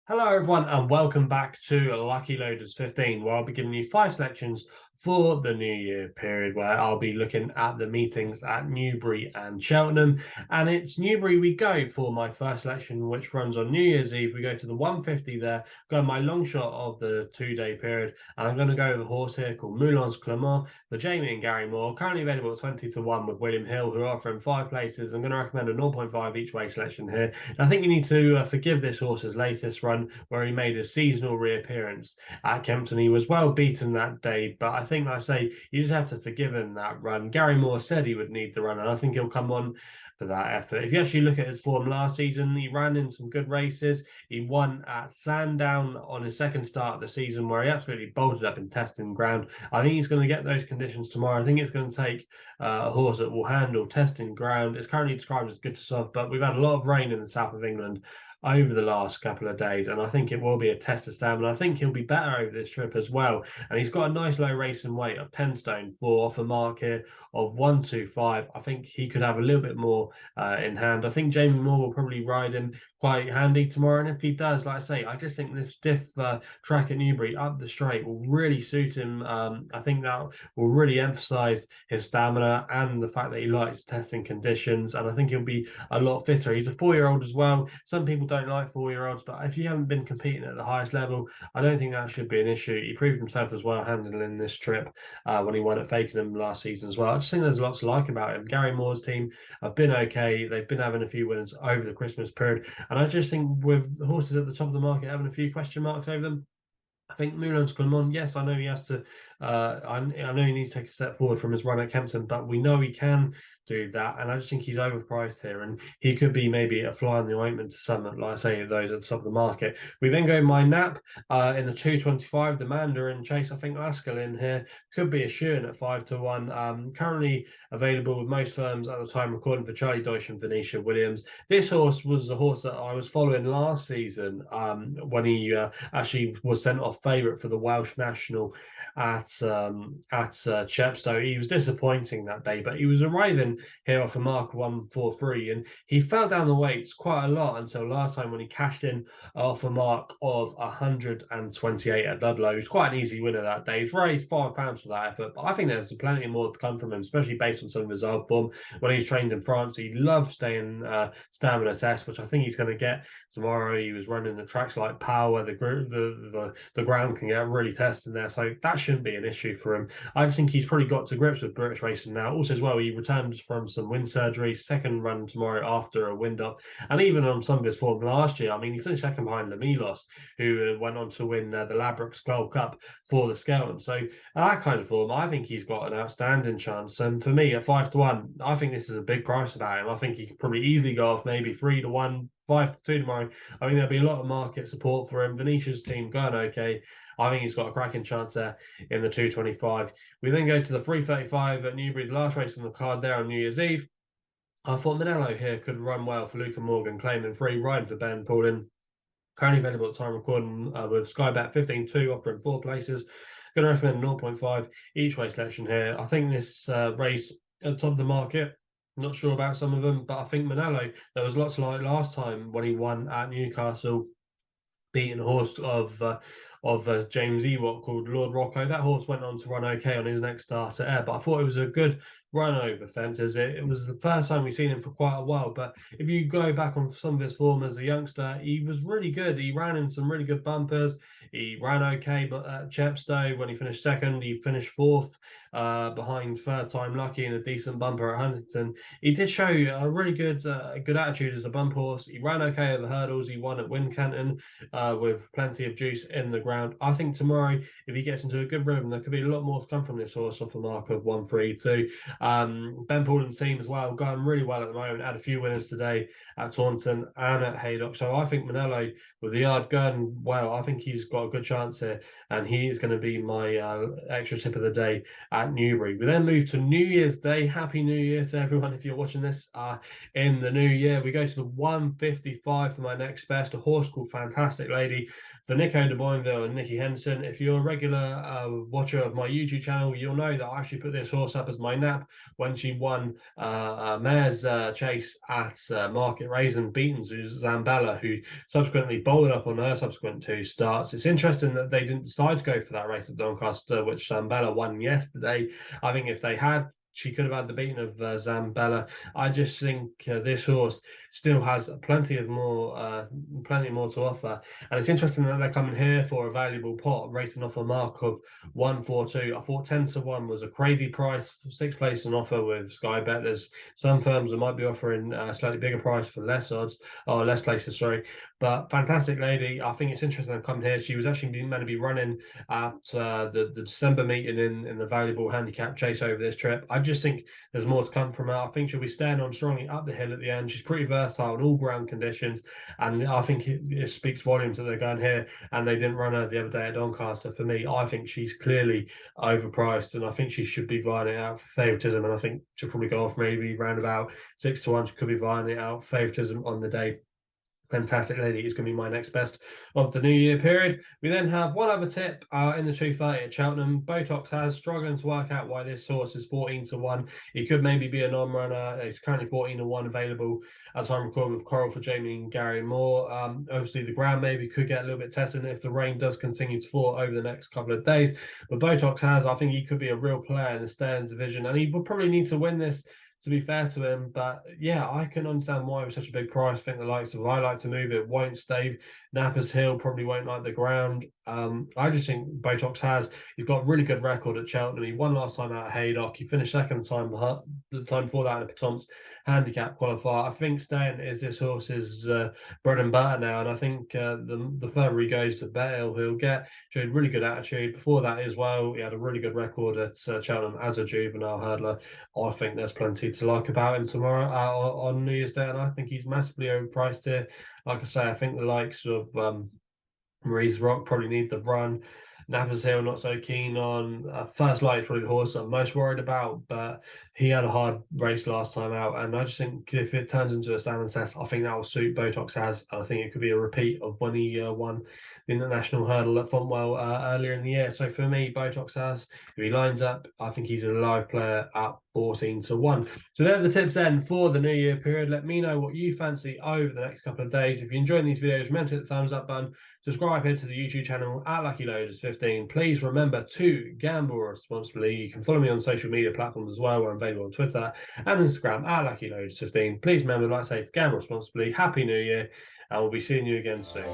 Hello, everyone, and welcome back to Lucky Loaders 15, where I'll be giving you 5 selections for the New Year period, where I'll be looking at the meetings at Newbury and Cheltenham. And it's Newbury we go for my first selection, which runs on New Year's Eve. We go to the 150 there, go my long shot of the 2-day period. And I'm going to go with a horse here called Moulins Clermont for Jamie and Gary Moore, currently available at 20 to 1 with William Hill, who are offering 5 places. I'm going to recommend a 0.5 each way selection here. And I think you need to forgive this horse's latest run where he made a seasonal reappearance at Kempton. He was well beaten that day, but I think, like I say, you just have to forgive him that run. Gary Moore said he would need the run, and I think he'll come on for that effort. If you actually look at his form last season, he ran in some good races. He won at Sandown on his second start of the season, where he absolutely bolted up in testing ground. I think he's going to get those conditions tomorrow. I think it's going to take a horse that will handle testing ground. It's currently described as good to soft, but we've had a lot of rain in the south of England over the last couple of days, and I think it will be a test of stamina. I think he'll be better over this trip as well, and he's got a nice low racing weight of 10 stone 4 off a mark here of 125. I think he could have a little bit more in hand. I think Jamie Moore will probably ride him quite handy tomorrow, and if he does, like I say, I just think this stiff track at Newbury up the straight will really suit him. I think that will really emphasize his stamina and the fact that he likes testing conditions, and I think he'll be a lot fitter. He's a 4-year-old as well. Some people don't like 4-year-olds, but if you haven't been competing at the highest level, I don't think that should be an issue. He proved himself as well handling this trip when he won at Fakenham last season as well. I just think there's lots to like about him. Gary Moore's team have been okay. They've been having a few winners over the Christmas period, and I just think with the horses at the top of the market having a few question marks over them, I think Moulins Clermont, yes, I know he has to. I know he needs to take a step forward from his run at Kempton, but we know he can do that, and I just think he's overpriced here, and he could be maybe a fly in the ointment to some, like I say, those at the top of the market. We then go my nap in the 225, the Mandarin Chase. I think Laskalin here could be a shoe-in at 5 to 1. Currently available with most firms at the time recording for Charlie Deutsch and Venetia Williams. This horse was the horse that I was following last season when he actually was sent off favourite for the Welsh National at Chepstow. He was disappointing that day, but he was arriving here off a mark of 143, and he fell down the weights quite a lot until last time when he cashed in off a mark of 128 at Ludlow. He was quite an easy winner that day. He's raised £5 for that effort, but I think there's plenty more to come from him, especially based on some of his old form. When he's trained in France, he loves staying stamina tests, which I think he's going to get tomorrow. He was running the tracks like Power. The ground can get really tested there, so that shouldn't be an issue for him. I just think he's probably got to grips with British racing now. Also, as well, he returned from some wind surgery, second run tomorrow after a wind up, and even on some of his form last year. I mean, he finished second behind Lamilos, who went on to win the Ladbrokes Gold Cup for the Skelton. So that kind of form, I think he's got an outstanding chance. And for me, at 5 to 1, I think this is a big price about him. I think he could probably easily go off maybe 3 to 1. 5 to 2 tomorrow. I think there'll be a lot of market support for him. Venetia's team going okay. I think he's got a cracking chance there in the 225. We then go to the 335 at Newbury, the last race on the card there on New Year's Eve. I thought Malinello here could run well for Luca Morgan, claiming free, riding for Ben Paulin. Currently available at time recording with SkyBet 15-2, offering 4 places. Going to recommend 0.5 each way selection here. I think this race at the top of the market, not sure about some of them, but I think Malinello, there was lots like last time when he won at Newcastle, beating a horse of James Ewart called Lord Rocco. That horse went on to run okay on his next start at Ayr, but I thought it was a good run over fences. It was the first time we've seen him for quite a while, but if you go back on some of his form as a youngster, he was really good. He ran in some really good bumpers. He ran okay, but at Chepstow, when he finished second, he finished fourth behind Third Time Lucky in a decent bumper at Huntington. He did show a really good attitude as a bump horse. He ran okay over hurdles. He won at Wincanton with plenty of juice in the ground. I think tomorrow, if he gets into a good rhythm, there could be a lot more to come from this horse off a mark of 132. Ben Paulin's team as well, going really well at the moment. Had a few winners today at Taunton and at Haydock. So I think Malinello, with the yard going well, I think he's got a good chance here, and he is going to be my extra tip of the day at Newbury. We then move to New Year's Day. Happy New Year to everyone if you're watching this in the new year. We go to the 155 for my next best, a horse called Fantastic Lady for Nico de Boinville Malinello and Nicky Henson. If you're a regular watcher of my YouTube channel, you'll know that I actually put this horse up as my nap when she won Mare's Chase at Market Raisin, beaten Zambella, who subsequently bowled up on her subsequent 2 starts. It's interesting that they didn't decide to go for that race at Doncaster, which Zambella won yesterday. I think if they had, she could have had the beating of Zambella. I just think this horse still has plenty more to offer, and it's interesting that they're coming here for a valuable pot, rating off a mark of 142. I thought 10-1 was a crazy price for 6th place on offer with SkyBet. There's some firms that might be offering a slightly bigger price for less odds or less places. Sorry, but fantastic lady. I think it's interesting they're coming here. She was actually meant to be running at the December meeting in the valuable handicap chase over this trip. I just think there's more to come from her. I think she'll be staying on strongly up the hill at the end. She's pretty versatile in all ground conditions, and I think it speaks volumes that they're going here and they didn't run her the other day at Doncaster. For me, I think she's clearly overpriced, and I think she should be vying it out for favouritism, and I think she'll probably go off maybe round about 6-1. She could be vying it out favouritism on the day. Fantastic lady is going to be my next best of the New Year period. We then have one other tip in the 230 at Cheltenham. Botox has struggling to work out why this horse is 14-1. He could maybe be a non-runner. He's currently 14-1 available as I'm recording with Coral for Jamie and Gary Moore. Obviously, the ground maybe could get a little bit tested if the rain does continue to fall over the next couple of days. But Botox has, I think he could be a real player in the staying division, and he will probably need to win this, to be fair to him. But yeah, I can understand why it was such a big price. I think the likes of I Like to Move It won't stay. Nappers Hill probably won't like the ground. I just think Botox he's got a really good record at Cheltenham. He won last time out at Haydock. He finished second the time before that in the Patons handicap qualifier. I think staying is this horse's bread and butter now, and I think the further he goes, the better he'll get. Showed really good attitude before that as well. He had a really good record at Cheltenham as a juvenile hurdler. I think there's plenty to like about him tomorrow on New Year's Day, and I think he's massively overpriced here. Like I say, I think the likes of Marie's Rock probably need the run. Nappers Hill not so keen on. First Light is probably the horse I'm most worried about, but he had a hard race last time out, and I just think if it turns into a standing test, I think that will suit Botox and I think it could be a repeat of when he won the international hurdle at Fontwell earlier in the year. So for me, Botox if he lines up, I think he's a live player at 14-1. So they're the tips then for the New Year period. Let me know what you fancy over the next couple of days. If you're enjoying these videos, remember to hit the thumbs up button. Subscribe here to the YouTube channel at LuckyLoaders15. Please remember to gamble responsibly. You can follow me on social media platforms as well. We're available on Twitter and Instagram at LuckyLoaders15. Please remember, like I say, to gamble responsibly. Happy New Year, and we'll be seeing you again soon.